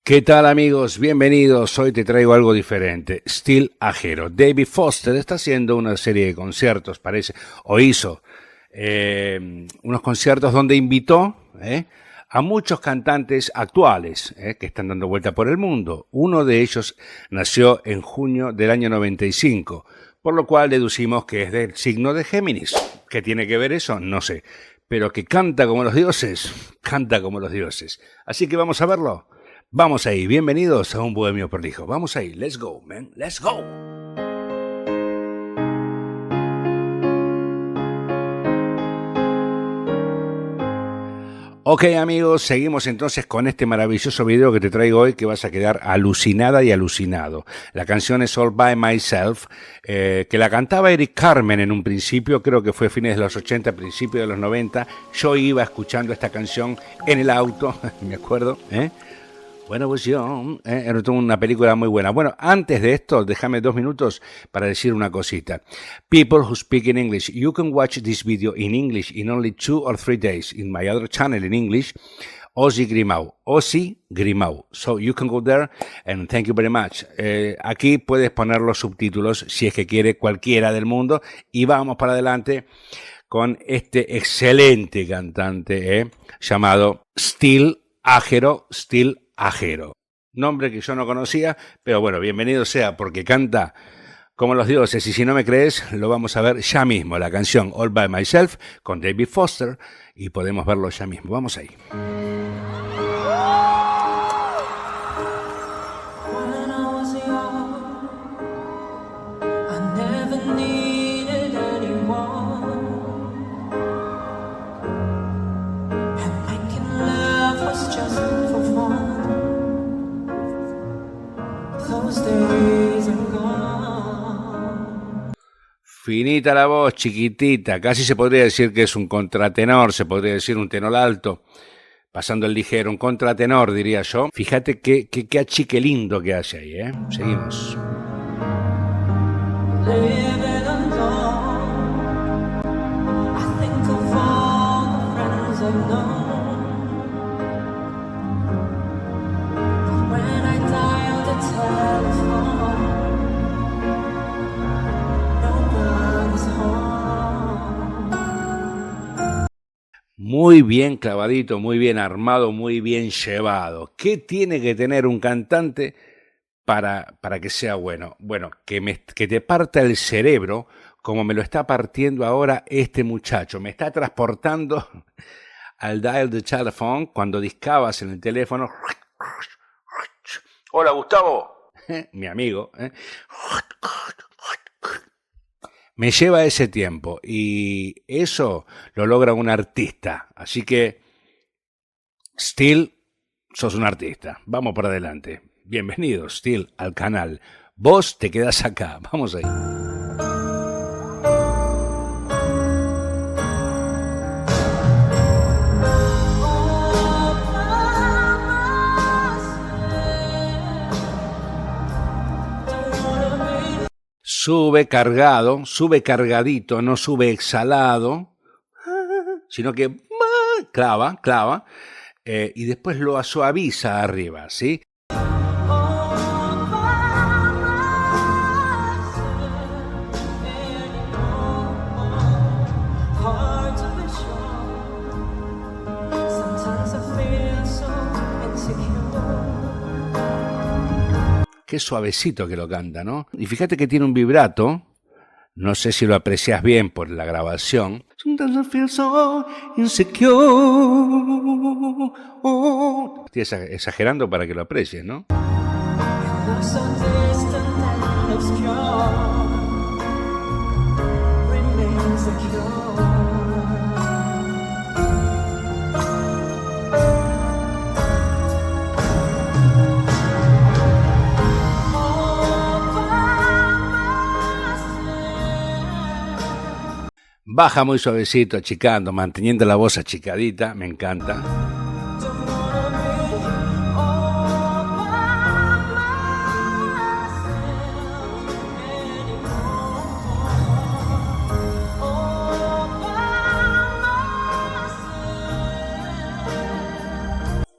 ¿Qué tal amigos? Bienvenidos. Hoy te traigo algo diferente. Still Ajero. David Foster está haciendo una serie de conciertos, parece, o hizo unos conciertos donde invitó a muchos cantantes actuales que están dando vuelta por el mundo. Uno de ellos nació en junio del año 95, por lo cual deducimos que es del signo de Géminis. ¿Qué tiene que ver eso? No sé. Pero que canta como los dioses, canta como los dioses. Así que vamos a verlo. Vamos ahí, bienvenidos a un bohemio prolijo. Vamos ahí, let's go, man, let's go. Ok amigos, seguimos entonces con este maravilloso video que te traigo hoy que vas a quedar alucinada y alucinado. La canción es All By Myself, que la cantaba Eric Carmen en un principio, creo que fue fines de los 80, principios de los 90. Yo iba escuchando esta canción en el auto, me acuerdo, When I Was Young, era una película muy buena. Bueno, antes de esto, déjame 2 minutos para decir una cosita. People who speak in English, you can watch this video in English in only 2 or 3 days in my other channel in English, Ozzy Grimau. Ozzy Grimau. So you can go there and thank you very much. Aquí puedes poner los subtítulos si es que quiere cualquiera del mundo y vamos para adelante con este excelente cantante llamado Still Ajero, Ajero. Nombre que yo no conocía, pero bueno, bienvenido sea porque canta como los dioses. Y si no me crees, lo vamos a ver ya mismo. La canción All By Myself con David Foster y podemos verlo ya mismo. Vamos ahí. Finita la voz, chiquitita, casi se podría decir que es un contratenor, se podría decir un tenor alto, pasando el ligero, un contratenor diría yo. Fíjate qué achique lindo que hace ahí, Seguimos. Muy bien clavadito, muy bien armado, muy bien llevado. ¿Qué tiene que tener un cantante para que sea bueno? Bueno, que te parta el cerebro como me lo está partiendo ahora este muchacho. Me está transportando al dial de teléfono cuando discabas en el teléfono. Hola, Gustavo. Mi amigo. Me lleva ese tiempo y eso lo logra un artista. Así que, Still, sos un artista. Vamos para adelante. Bienvenido, Still, al canal. Vos te quedás acá. Vamos ahí. Sube cargado, sube cargadito, no sube exhalado, sino que clava, y después lo suaviza arriba, ¿sí? Qué suavecito que lo canta, ¿no? Y fíjate que tiene un vibrato, no sé si lo aprecias bien por la grabación. Sometimes I feel so insecure. Estoy exagerando para que lo aprecies, ¿no? Baja muy suavecito, achicando, manteniendo la voz achicadita, me encanta.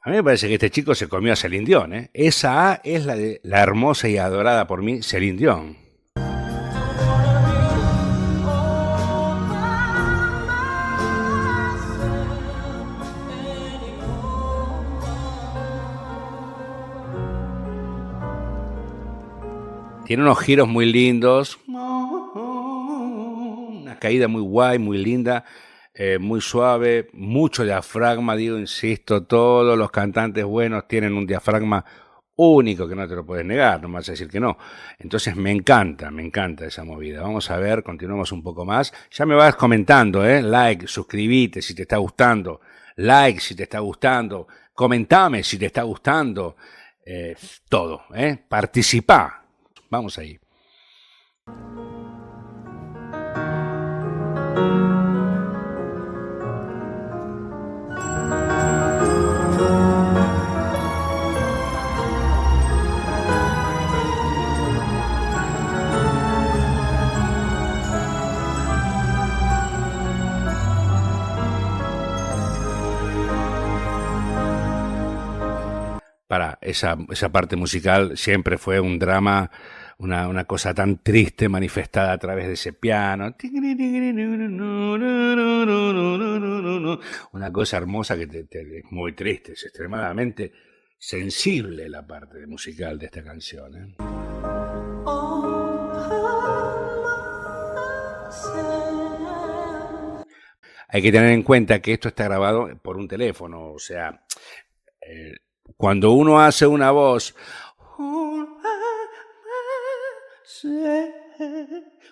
A mí mí me parece que este chico se comió a Celine Dion, ¿eh? Esa A es la de la hermosa y adorada por mí Celine Dion. Tiene unos giros muy lindos, una caída muy guay, muy linda, muy suave, mucho diafragma, digo, insisto, todos los cantantes buenos tienen un diafragma único que no te lo puedes negar, no me vas a decir que no. Entonces me encanta esa movida. Vamos a ver, continuamos un poco más. Ya me vas comentando, like, suscribite si te está gustando, like si te está gustando, comentame si te está gustando, todo, participá. Vamos ahí. Para esa parte musical siempre fue un drama, una cosa tan triste manifestada a través de ese piano. Una cosa hermosa que es muy triste, es extremadamente sensible la parte musical de esta canción, ¿eh? Hay que tener en cuenta que esto está grabado por un teléfono, o sea, cuando uno hace una voz,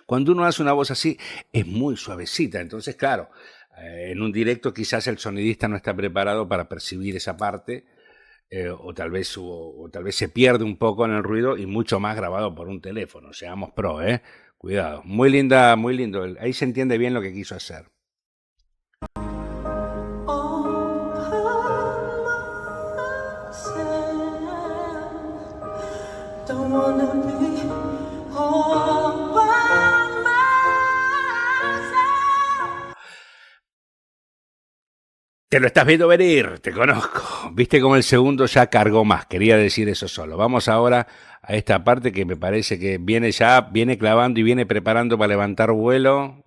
cuando uno hace una voz así, es muy suavecita. Entonces, claro, en un directo quizás el sonidista no está preparado para percibir esa parte, o tal vez se pierde un poco en el ruido, y mucho más grabado por un teléfono. Seamos pro, cuidado. Muy linda, muy lindo. Ahí se entiende bien lo que quiso hacer. Te lo estás viendo venir, te conozco. Viste cómo el segundo ya cargó más, quería decir eso solo. Vamos ahora a esta parte que me parece que viene clavando y viene preparando para levantar vuelo.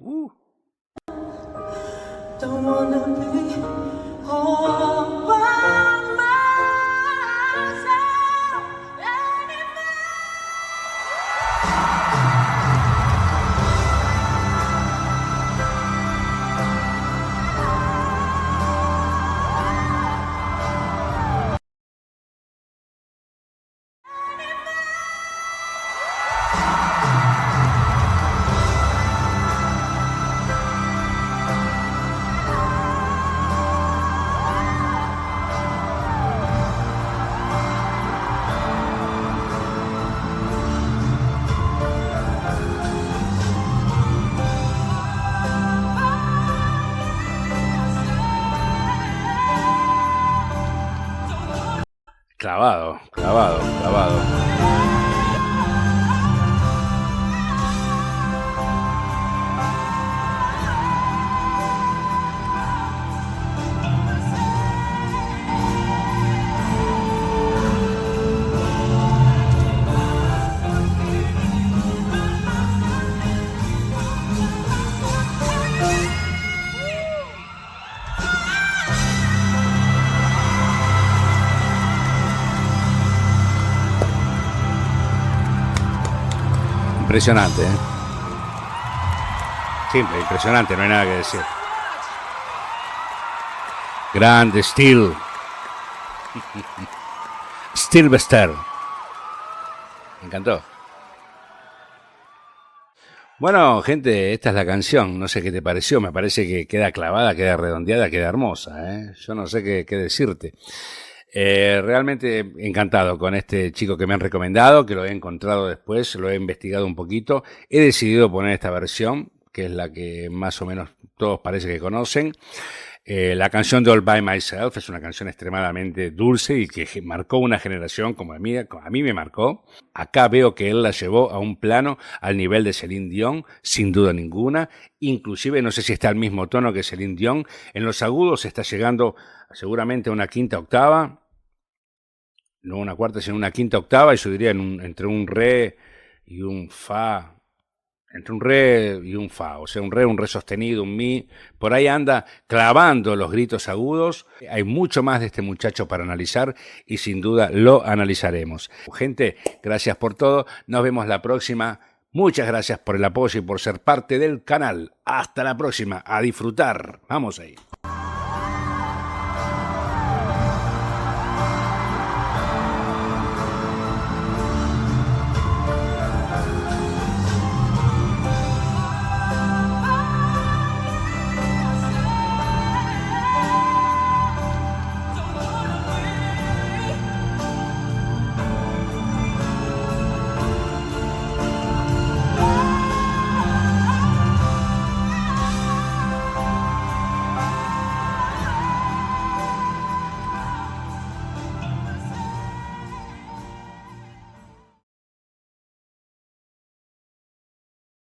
Clavado. Impresionante, Simple, impresionante, no hay nada que decir. Grande Steel. Stilvester. Me encantó. Bueno, gente, esta es la canción. No sé qué te pareció. Me parece que queda clavada, queda redondeada, queda hermosa, Yo no sé qué decirte. Realmente encantado con este chico que me han recomendado, que lo he encontrado después, lo he investigado un poquito. He decidido poner esta versión, que es la que más o menos todos parece que conocen. La canción de All By Myself es una canción extremadamente dulce y que marcó una generación como a mí me marcó. Acá veo que él la llevó a un plano al nivel de Celine Dion, sin duda ninguna. Inclusive no sé si está al mismo tono que Celine Dion. En los agudos está llegando seguramente a una quinta octava. no una cuarta, sino una quinta octava, y yo diría entre un re y un fa, entre un re y un fa, o sea, un re sostenido, un mi, por ahí anda clavando los gritos agudos. Hay mucho más de este muchacho para analizar y sin duda lo analizaremos. Gente, gracias por todo, nos vemos la próxima. Muchas gracias por el apoyo y por ser parte del canal. Hasta la próxima, a disfrutar. Vamos ahí.